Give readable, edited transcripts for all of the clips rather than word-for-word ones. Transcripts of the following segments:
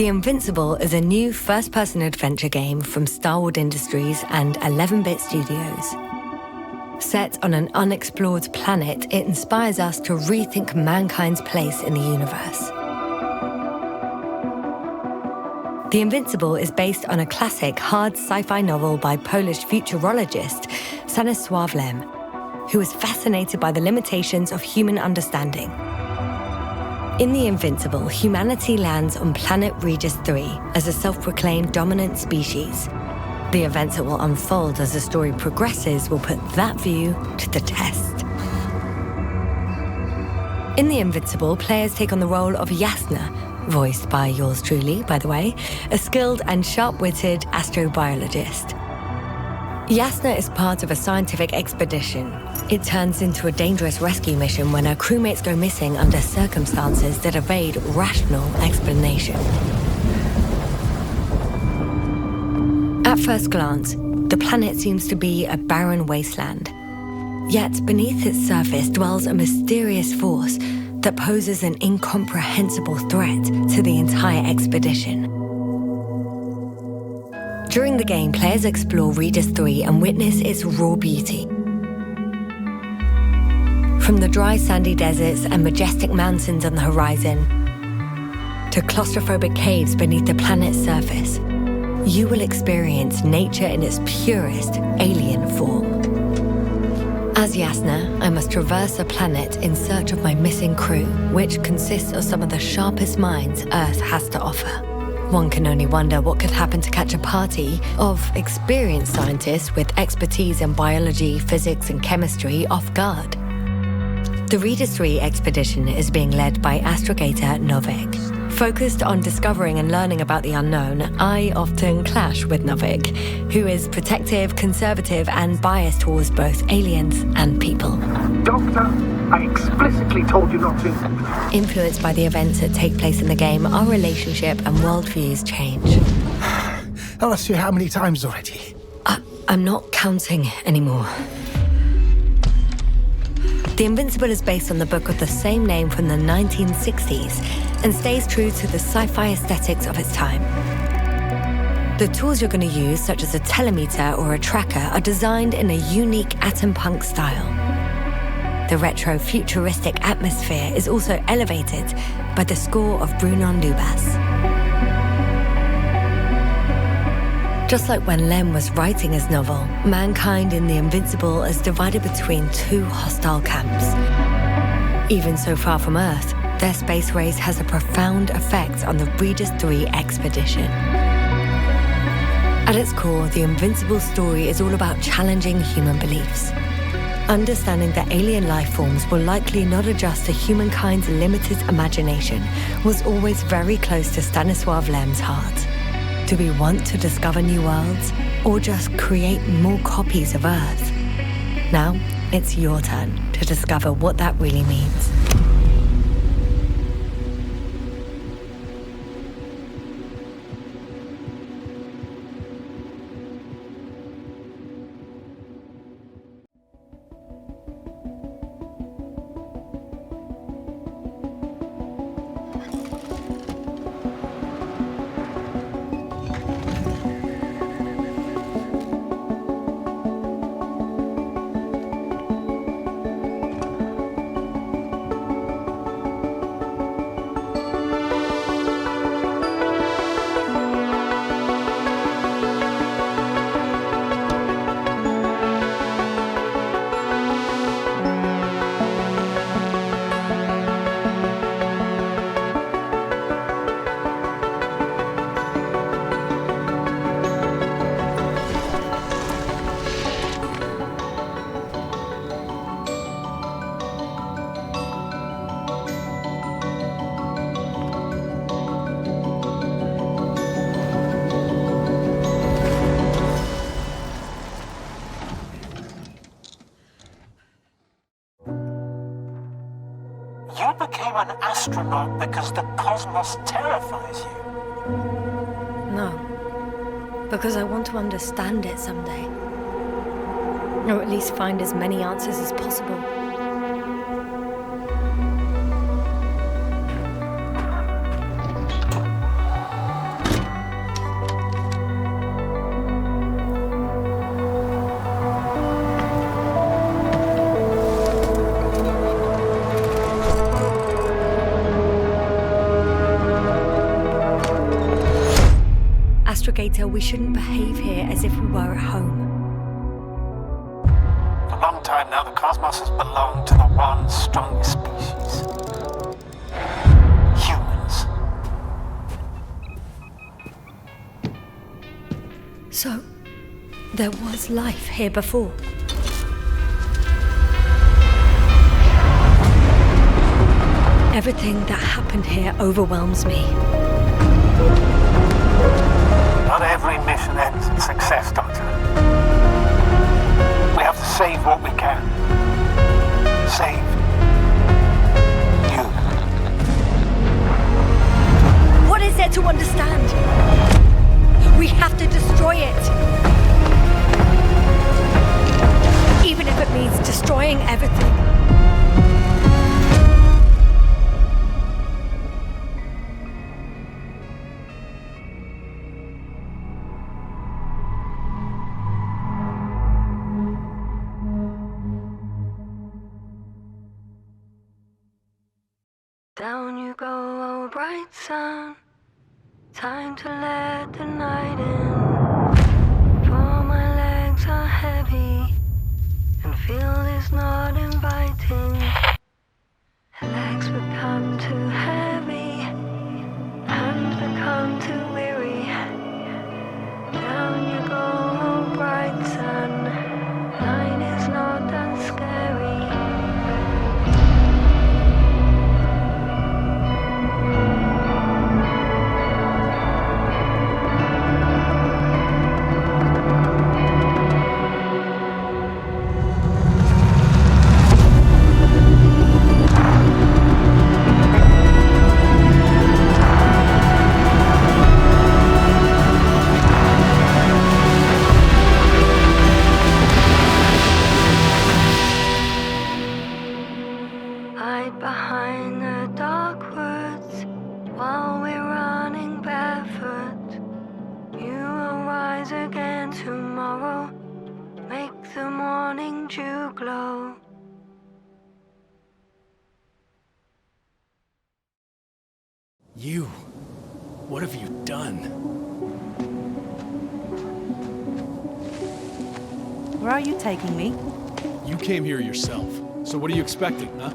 The Invincible is a new first-person adventure game from Starwood Industries and 11-Bit Studios. Set on an unexplored planet, it inspires us to rethink mankind's place in the universe. The Invincible is based on a classic hard sci-fi novel by Polish futurologist Stanisław Lem, who was fascinated by the limitations of human understanding. In The Invincible, humanity lands on planet Regis 3 as a self-proclaimed dominant species. The events that will unfold as the story progresses will put that view to the test. In The Invincible, players take on the role of Jasna, voiced by yours truly, by the way, a skilled and sharp-witted astrobiologist. Jasna is part of a scientific expedition. It turns into a dangerous rescue mission when her crewmates go missing under circumstances that evade rational explanation. At first glance, the planet seems to be a barren wasteland. Yet beneath its surface dwells a mysterious force that poses an incomprehensible threat to the entire expedition. During the game, players explore Regis 3 and witness its raw beauty. From the dry sandy deserts and majestic mountains on the horizon to claustrophobic caves beneath the planet's surface, you will experience nature in its purest alien form. As Jasna, I must traverse a planet in search of my missing crew, which consists of some of the sharpest minds Earth has to offer. One can only wonder what could happen to catch a party of experienced scientists with expertise in biology, physics, and chemistry off guard. The Regis 3 expedition is being led by astrogator Novik. Focused on discovering and learning about the unknown, I often clash with Novik, who is protective, conservative, and biased towards both aliens and people. Doctor, I explicitly told you not to. Influenced by the events that take place in the game, our relationship and worldviews change. I'll ask you how many times already. I'm not counting anymore. The Invincible is based on the book of the same name from the 1960s and stays true to the sci-fi aesthetics of its time. The tools you're going to use, such as a telemeter or a tracker, are designed in a unique atom punk style. The retro-futuristic atmosphere is also elevated by the score of Bruno Lubas. Just like when Lem was writing his novel, mankind in The Invincible is divided between two hostile camps. Even so far from Earth, their space race has a profound effect on the Regis 3 expedition. At its core, The Invincible story is all about challenging human beliefs. Understanding that alien life forms will likely not adjust to humankind's limited imagination was always very close to Stanisław Lem's heart. Do we want to discover new worlds, or just create more copies of Earth? Now, it's your turn to discover what that really means. You became an astronaut because the cosmos terrifies you. No, because I want to understand it someday. Or at least find as many answers as possible. Creator, we shouldn't behave here as if we were at home. For a long time now, the cosmos has belonged to the one strongest species. Humans. So, there was life here before. Everything that happened here overwhelms me. Not every mission ends in success, Doctor. We have to save what we can. Save you. What is there to understand? We have to destroy it. Even if it means destroying everything. Down you go, oh bright sun. Time to let the night in. For my legs are heavy, and field is not inviting. Legs become too heavy, hands become too weary. Down you go, oh bright sun. Night is not that scary. Hide behind the dark woods while we're running barefoot. You will rise again tomorrow. Make the morning dew glow. You? What have you done? Where are you taking me? You came here yourself. So what are you expecting, huh?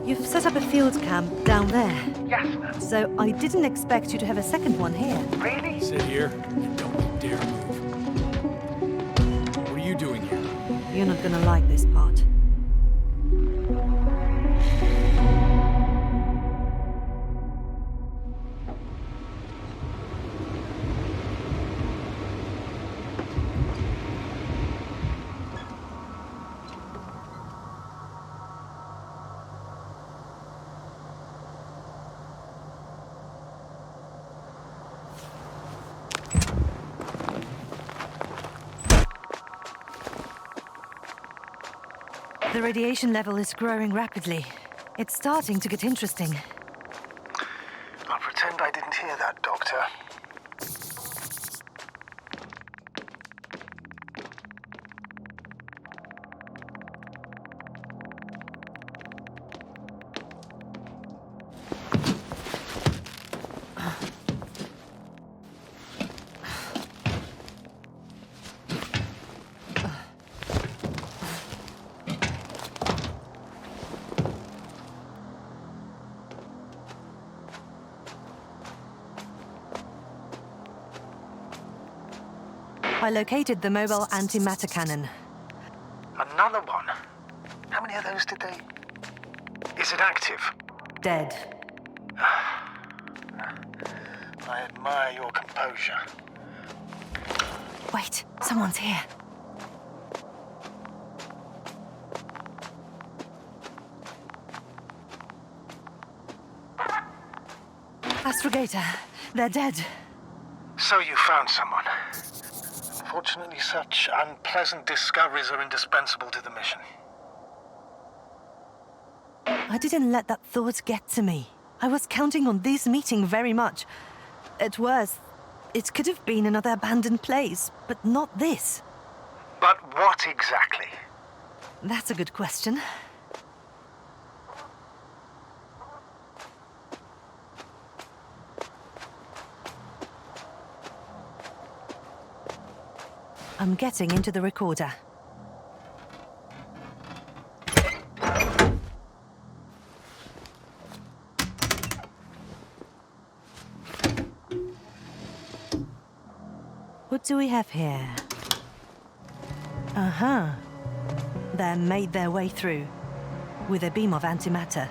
You've set up a field camp down there. Yes, ma'am. So I didn't expect you to have a second one here. Really? Sit here and don't you dare move. What are you doing here? You're not gonna like this part. The radiation level is growing rapidly. It's starting to get interesting. I'll pretend I didn't hear that, Doctor. I located the mobile antimatter cannon. Another one? How many of those did they... Is it active? Dead. I admire your composure. Wait, someone's here. Astrogator, they're dead. So you found someone. Unfortunately, such unpleasant discoveries are indispensable to the mission. I didn't let that thought get to me. I was counting on this meeting very much. At worst, it could have been another abandoned place, but not this. But what exactly? That's a good question. I'm getting into the recorder. What do we have here? Uh-huh. They made their way through with a beam of antimatter.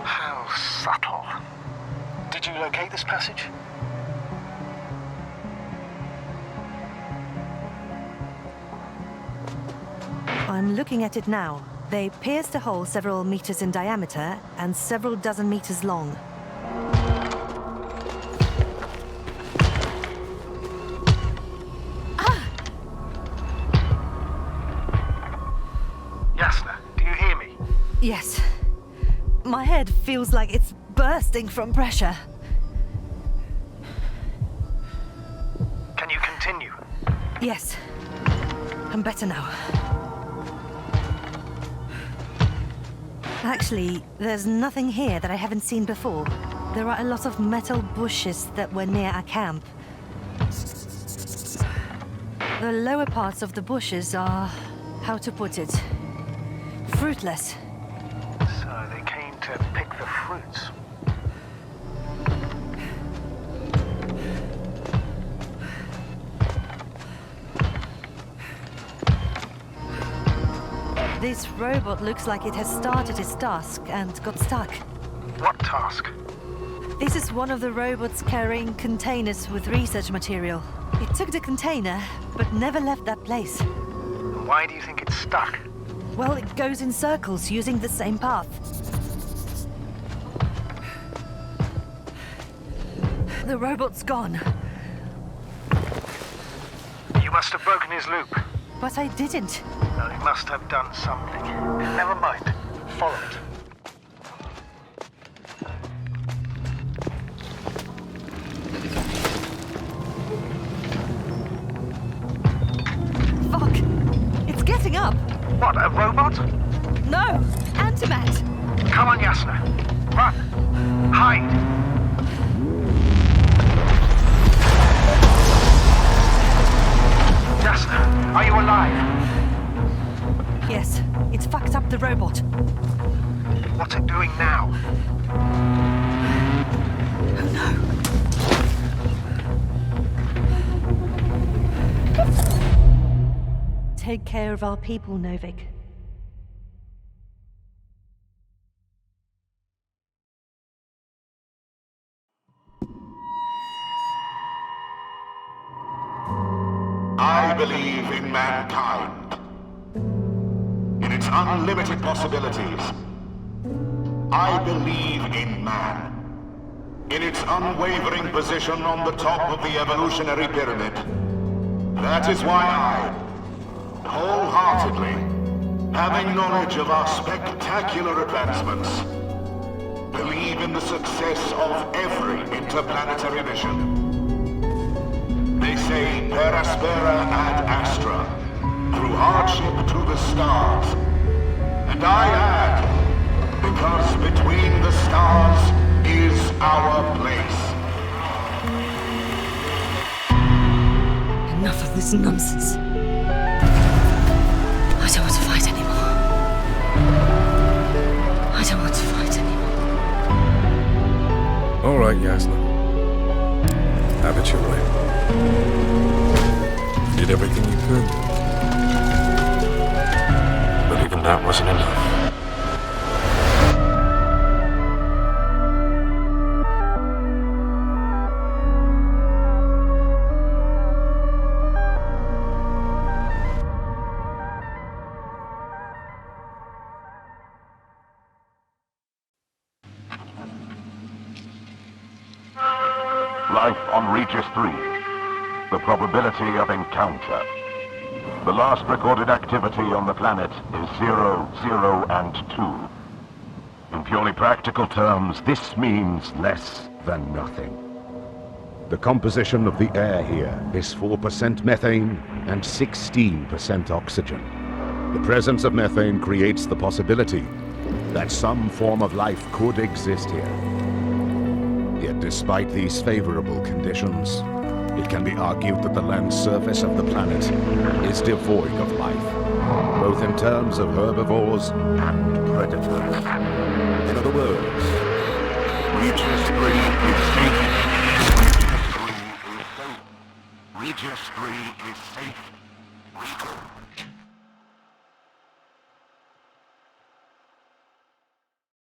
How subtle. Did you locate this passage? I'm looking at it now. They pierced a hole several meters in diameter and several dozen meters long. Yasna, do you hear me? Yes. My head feels like it's bursting from pressure. Can you continue? Yes. I'm better now. Actually, there's nothing here that I haven't seen before. There are a lot of metal bushes that were near our camp. The lower parts of the bushes are, how to put it, fruitless. So they came to pick the fruits. This robot looks like it has started its task and got stuck. What task? This is one of the robots carrying containers with research material. It took the container, but never left that place. Why do you think it's stuck? Well, it goes in circles using the same path. The robot's gone. You must have broken his loop. But I didn't. No, he must have done something. Never mind. Follow it. Fuck! It's getting up! What, a robot? No! Antimat! Come on, Yasna. Run. Hide. Yasna, are you alive? Yes, it's fucked up the robot. What's it doing now? Oh no! Take care of our people, Novik. I believe in mankind, in its unlimited possibilities. I believe in man, in its unwavering position on the top of the evolutionary pyramid. That is why I, wholeheartedly, having knowledge of our spectacular advancements, believe in the success of every interplanetary mission. They say per aspera ad astra, through hardship to the stars. And I add, because between the stars is our place. Enough of this nonsense. I don't want to fight anymore. I don't want to fight anymore. All right, Yasna. Have it your way. You did everything you could. But even that wasn't enough. Life on Regis 3. The probability of encounter. The last recorded activity on the planet is 0, 0, and 2. In purely practical terms, this means less than nothing. The composition of the air here is 4% methane and 16% oxygen. The presence of methane creates the possibility that some form of life could exist here. Yet despite these favorable conditions, it can be argued that the land surface of the planet is devoid of life, both in terms of herbivores and predators. In other words, Regis 3 is safe. Regis 3 is safe.